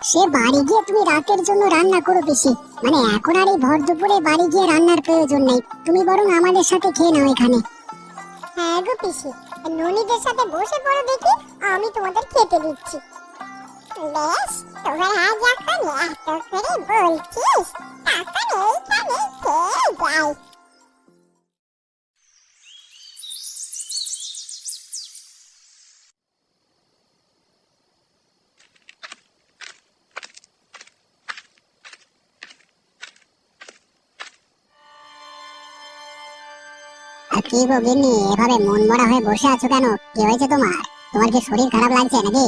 সে বাড়ি গিয়ে তুমি রাতের জন্য রান্না করো বেশি। মানে এখন আর এই ভর দুপুরে বাড়ি গিয়ে রান্নার প্রয়োজন নেই, তুমি বরং আমাদের সাথে খেয়ে নাও এখানে। হ্যাঁ গো পিসি, ননিদের সাথে বসে পড়ো দেখি, আমি তোমাদের খেতে দিচ্ছি। বেশ, তোরা যখন এত করে বলছিস তখন এইখানে খেয়ে যাই। কি গো গিন্নি, এভাবে মন মরা হয়ে বসে আছো কেন? কি হয়েছে তোমার? তোমার কি শরীর খারাপ লাগছে নাকি?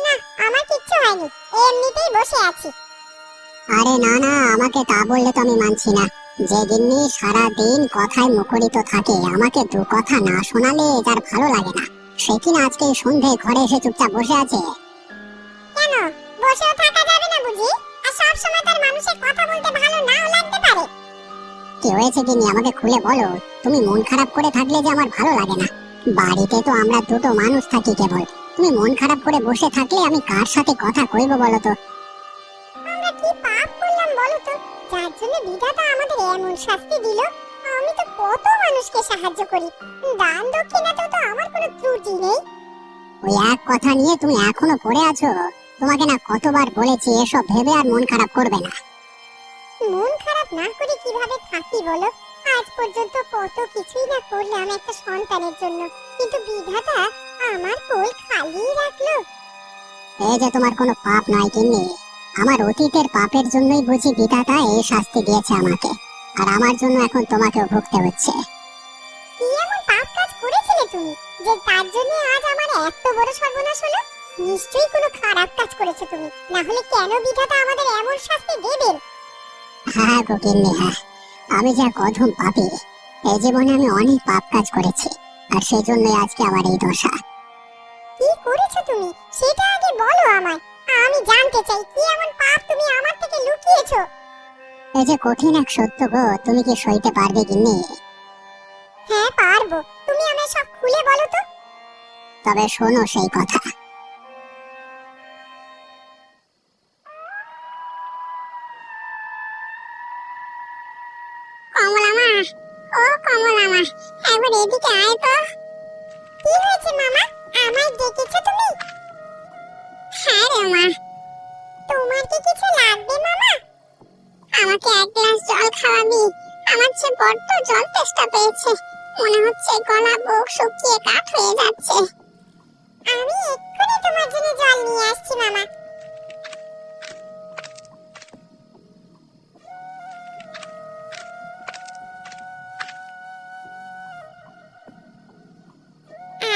না, আমার কিচ্ছু হয়নি, এমনিতেই বসে আছি। আরে না না, আমাকে তা বললে তো আমি মানছি না। যে গিন্নি সারা দিন কথায় মুখরিত থাকে, আমাকে দু কথা না শোনালে যার ভালো লাগে না, সে কিনা আজকে সন্ধে ঘরে এসে চুপচাপ বসে আছে। কেন বসেও থাকা যাবে না বুঝি? আর সব সময় তার মানুষের কথা বলতে ভালো নাও লাগতে পারে। কি হয়েছে গিন্নি, আমাকে খুলে বলো। তুমি মন খারাপ করে থাকলে যে আমার ভালো লাগে না। বাড়িতে তো আমরা দুটো মানুষ থাকি কেবল, তুমি মন খারাপ করে বসে থাকলে আমি কার সাথে কথা কইব বলো তো? আমরা কি পাপ করলাম বলো তো, যার জন্য বিধাতা আমাদের এমন শাস্তি দিল? আমি তো কত মানুষকে সাহায্য করি, দান দক্ষিণাতে তো আমার কোনো ত্রুটি নেই। ওই এক কথা নিয়ে তুমি এখনো পড়ে আছো? তোমাকে না কতবার বলেছি এসব ভেবে আর মন খারাপ করবে না। মন খারাপ না করে কিভাবে থাকি বলো? আজ পর্যন্ত কত কিছুই না করলাম একটা সন্তানের জন্য, কিন্তু বিধাতা আমার কোল খালি রাখলো। এই যে তোমার কোনো পাপ নয় গিন্নি, আমার অতীতের পাপের জন্যই বুঝি বিধাতা এই শাস্তি দিয়েছে আমাকে, আর আমার জন্য এখন তোমাকেও ভুগতে হচ্ছে। কি এমন পাপ কাজ করেছিলে তুমি যে তার জন্য আজ আমার এত বড় সর্বনাশ হলো? নিশ্চয়ই কোনো খারাপ কাজ করেছো তুমি, না হলে কেন বিধাতা আমাদের এমন শাস্তি দেবেন? হ্যাঁ গো গিন্নি, হ্যাঁ, আমি যা অধম পাপী। এই জীবনে আমি অনেক পাপ কাজ করেছি, আর সেই জন্যই আজকে আমার এই দশা। কি করেছো তুমি সেটা আগে বলো আমায়, আমি জানতে চাই কি এমন পাপ তুমি আমার থেকে লুকিয়েছো। এই যে কঠিন এক সত্য গো, তুমি কি সইতে পারবে গিন্নি? হ্যাঁ পারবো, তুমি আমায় সব খুলে বলো তো। তবে শোনো সেই কথা। কমলা মা, ও কমলা মা, একবার এদিকে আয় তো। কি হয়েছে মামা, আমায় ডেকেছো তুমি? হ্যাঁ রে মা। তোমার কি কিছু লাগবে মামা? আমাকে এক গ্লাস জল খাওয়াবি, আমার যে বড্ড জল তেষ্টা পেয়েছে, মনে হচ্ছে গলা বুক শুকিয়ে কাঠ হয়ে যাচ্ছে। আমি এক্ষুনি তোমার জন্য জল নিয়ে আসছি মামা।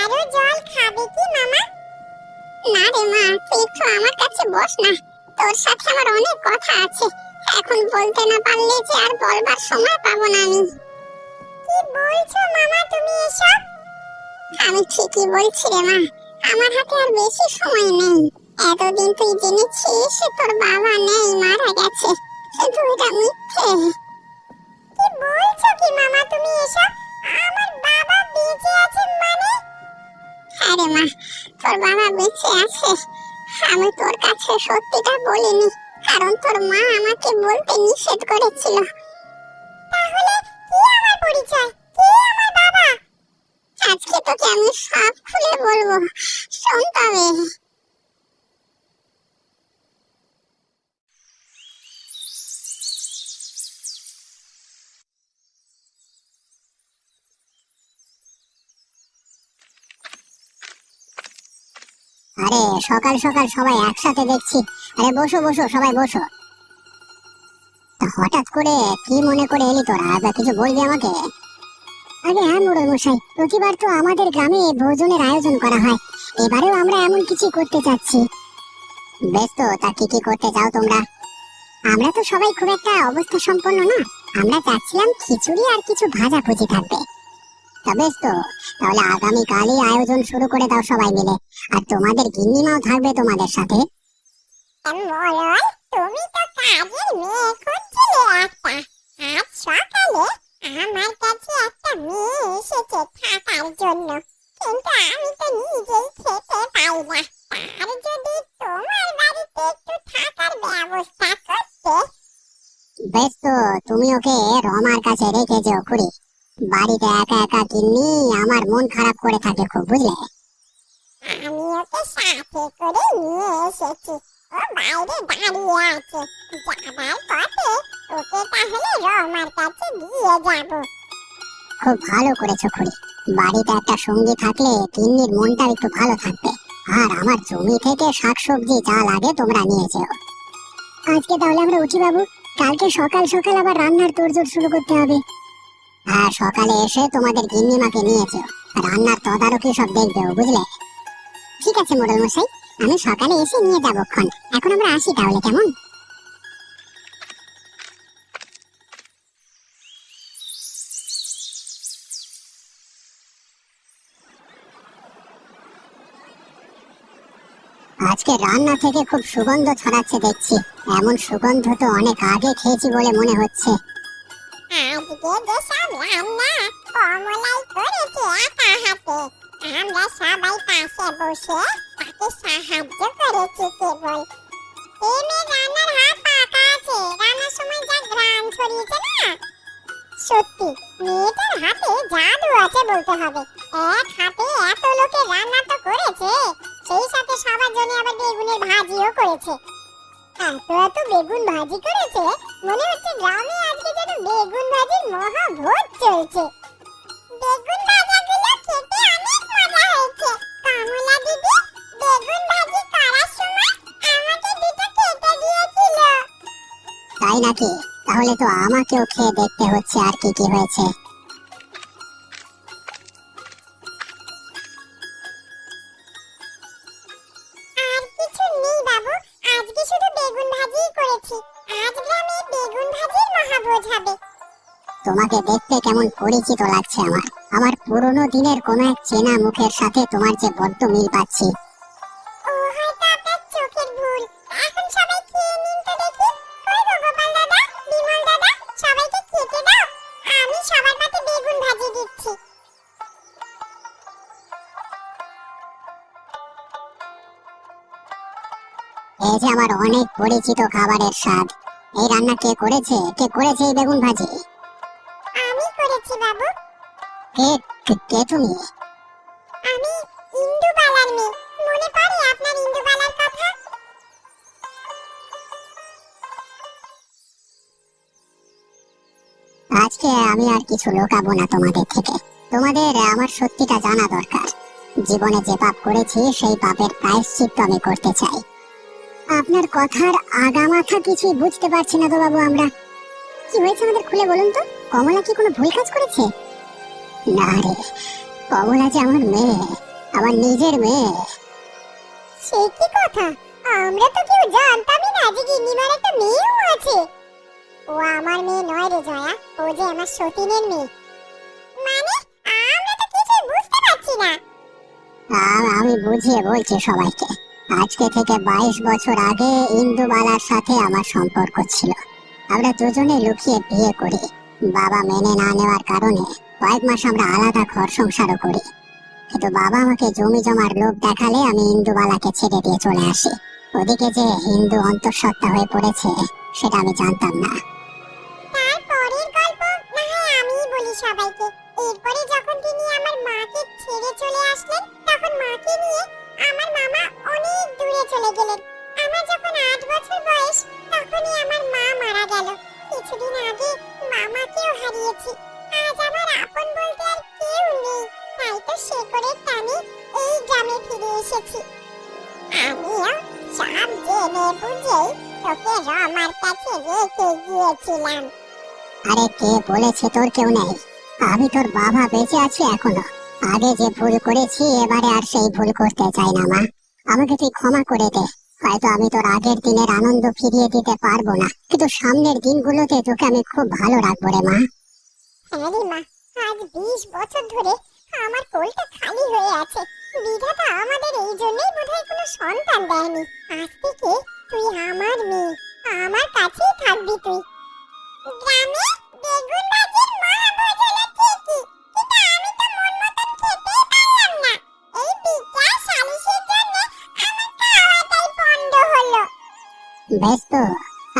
আরো জল খাবে কি মামা? না রে মা, তুই একটু আমার কাছে বস না, তোর সাথে আমার অনেক কথা আছে, এখন বলতে না পারলে যে আর বলবার সময় পাবো না আমি। কি বলছো মামা তুমি এসব? আমি ঠিকই বলছি রে মা, আমার হাতে আর বেশি সময় নেই। এতদিন তুই জেনেছিস তোর বাবা নেই, মারা গেছে, কিন্তু এটা মিথ্যে। কি বলছো কি মামা তুমি এসব? আমার বাবা বেঁচে আছে মানে? আরে মা, তোর বাবা বেঁচে আছে, আমি তোর কাছে সত্যিটা বলিনি, কারণ তোর মা আমাকে বলতে নিষেধ করেছিল। তাহলে কি আমার পরিচয়, কে আমার বাবা? আজকে তোকে আমি সব খুলে বলবো, শোন তবে। আরে সকাল সকাল সবাই একসাথে দেখছি। আরে বসো বসো, সবাই বসো। তা হঠাৎ করে কি মনে করে এলি তোরা? আবার কিছু বলবি আমাকে? আগে হ্যাঁ মোড়ল মশাই, প্রতিবার তো আমাদের গ্রামে ভোজনের আয়োজন করা হয়, এবারেও আমরা এমন কিছু করতে চাচ্ছি। বেশ, তো তা কি কি করতে চাও তোমরা? আমরা তো সবাই খুব একটা অবস্থা সম্পন্ন না, আমরা চাচ্ছিলাম খিচুড়ি আর কিছু ভাজা ভুজি থাকবে। তা বেশ, তো তাহলে আগামীকালই আয়োজন শুরু করে দাও সবাই মিলে, আর তোমাদের গিন্নিমাও থাকবে তোমাদের সাথে। মরল, তুমি তো কাজের মেয়ে খুঁজছিলে একটা, আজ সকালে আমার কাছে একটা মেয়ে এসেছে থাকার জন্য, কিন্তু আমি তো নিজেই খেতে পাই না, তার যদি তোমার বাড়িতে একটু বেশ তো, তুমি ওকে রমার কাছে রেখে যেও খুড়ি। বাড়িতে একা একা গিন্নি আমার মন খারাপ করে থাকে খুব, বুঝলে? আমি ওকে সাথে করে নিয়ে এসেছি, ও বাইরে দাঁড়িয়ে আছে। যাবার পথে ওকে তাহলে রমার কাছে দিয়ে যাব। খুব ভালো করেছো খুড়ি। বাড়িতে একটা সঙ্গী থাকলে গিন্নির মনটা একটু ভালো থাকবে। আর আমার জমি থেকে শাকসবজি যা লাগে তোমরা নিয়ে যেও। আজকে তাহলে আমরা উঠি বাবু, কালকে সকাল সকাল আবার রান্নার তোড়জোড় শুরু করতে হবে। হ্যাঁ, সকালে এসে তোমাদের গিন্নিমাকে নিয়ে যেও, রান্নার তদারকি সব দেখবেও, বুঝলে? ঠিক আছে মোড়ল মশাই, আমি সকালে এসে নিয়ে যাবক্ষণ। এখন আমরা আসি তাহলে, কেমন? আজকে রান্না থেকে খুব সুগন্ধ ছড়াচ্ছে দেখছি। এমন সুগন্ধ তো অনেক আগে খেয়েছি বলে মনে হচ্ছে। আজকে যে সব রান্না কমলাই করেছে একা হাতে। আমরা সবাই পাশে বসে তাকে সাহায্য করেছি কেবল। এই মেয়ে রান্নার হাত পাকা আছে, রান্নার সময় যা ঘ্রাণ ছড়িয়েছে না, সত্যি মেয়েটার হাতে জাদু আছে বলতে হবে। এক হাতে এত লোকের রান্না তো করেছে, সেই সাথে সবার জন্য আবার বেগুনের ভাজিও করেছে। এত এত বেগুন ভাজি করেছে, মনে হচ্ছে গ্রামে আজকে যেন বেগুন ভাজির মহাভোজ চলছে। বেগুন ভাজাগুলো খেতে অনেক মজা হয়েছে। কমলা দিদি বেগুন ভাজি করার সময় আমাকে দুটো কেটে দিয়েছিল। তাই নাকি? তাহলে তো আমাকেও খেয়ে দেখতে হচ্ছে আর কি কি হয়েছে। আর কিছু নেই বাবু, আজকে শুধু বেগুন ভাজিই করেছি। আজ গ্রামে বেগুন ভাজির মহাভোজ হবে। তোমাকে দেখতে কেমন পরিচিত লাগছে আমার। আমার পুরনো দিনের কোনো এক চেনা মুখের সাথে তোমার যে বড্ড মিল পাচ্ছি। ও হয়তো আপনার চোখের ভুল। এখন সবাই খেয়ে নিন তো দেখি। কই গো গোপাল দাদা, বিমল দাদা, সবাইকে খেতে দাও। আমি সবার পাতে বেগুন ভাজি দিচ্ছি। এই যে আমার অনেক পরিচিত খাবারের স্বাদ। এই রান্না কে করেছে? কে করেছে এই বেগুন ভাজি? আমি করেছি বাবু। কে? কে তুমি? আমি ইন্দুবালার মেয়ে। মনে পড়ে আপনার ইন্দুবালার কথা? আজকে আমি আর কিছু লুকাবো না তোমাদের থেকে। তোমাদের আমার সত্যিটা জানা দরকার। জীবনে যে পাপ করেছি সেই পাপের প্রায়শ্চিত্ত আমি করতে চাই। আপনার কথার আগামাথা কিছুই বুঝতে পারছি না তো বাবু আমরা। কি হয়েছে আমাদের খুলে বলুন তো। কমলা কি কোনো ভুল কাজ করেছে? না রে, কমলা যে আমার মেয়ে, আমার নিজের মেয়ে। সে কি কথা? আমরা তো কেউ জানতামই না যে গিন্নিমার একটা মেয়েও আছে। ও আমার মেয়ে নয় রে জয়া, ও যে আমার সতীনের মেয়ে। মানে আমরা তো কিছু বুঝতে পারছি না। আমি বুঝিয়ে বলছি সবাইকে। আজকে থেকে 22 বছর আগে ইন্দুবালার সাথে আমার সম্পর্ক ছিল। আমরা দুজনে লুকিয়ে বিয়ে করি। বাবা মেনে না নেওয়ার কারণে কয়েক মাস আমরা আলাদা ঘর সংসারও করি। কিন্তু বাবা আমাকে জমি জমার লোভ দেখালে আমি ইন্দুবালাকে ছেড়ে দিয়ে চলে আসি। ওদিকে যে হিন্দু অন্তঃসত্ত্বা হয়ে পড়েছে সেটা আমি জানতাম না। তারপরের গল্প না হয় আমিই বলি সবাইকে। এরপরে যখন তিনি আমার মাকে ছেড়ে চলে আসলেন, তখন মাকে নিয়ে আমার মামা অনেক দূরে চলে গেলেন। আমার যখন 8 বছর বয়স, তখনই আমার মা মারা গেল। কিছুদিন আগে মামাকেও হারিয়েছি। আজ আমার আপন বলতে আর কেউ নেই। তাই তো শেকড়ের টানে এই গ্রামে ফিরে এসেছি। আমিও সব জেনে বুঝেই তোকে রমার কাছে রেখে গিয়েছিলাম। আরে কে বলেছে তোর কেউ নেই? আমি তোর বাবা, বেঁচে আছি এখনো। আগে যে ভুল করেছি এবারে আর সেই ভুল করতে চাই না মা। আমাকে তুই ক্ষমা করে দে। হয়তো আমি তোর আগের দিনের আনন্দ ফিরিয়ে দিতে পারবো না, কিন্তু সামনের দিনগুলোতে তোকে আমি খুব ভালো রাখবো রে মা। হ্যাঁ রে মা, আজ 20 বছর ধরে আমার কোলটা খালি হয়ে আছে। বিধাতা আমাদের এই জন্যই বোধহয় কোনো সন্তান দেয়নি। আজ থেকে তুই আমার মেয়ে, আমার কাছেই থাকবি তুই। গ্রামে বেগুন ভাজির মহাভোজ হলো ঠিকই, কিন্তু আমি তো মন মতন খেতেই পারলাম না। এই বিচার সালিশের জন্য আমার খাওয়াটাই বন্ধ হলো। বেশ তো,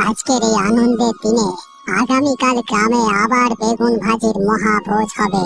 আজকের এই আনন্দের দিনে আগামীকাল গ্রামে আবার বেগুন ভাজির মহাভোজ হবে।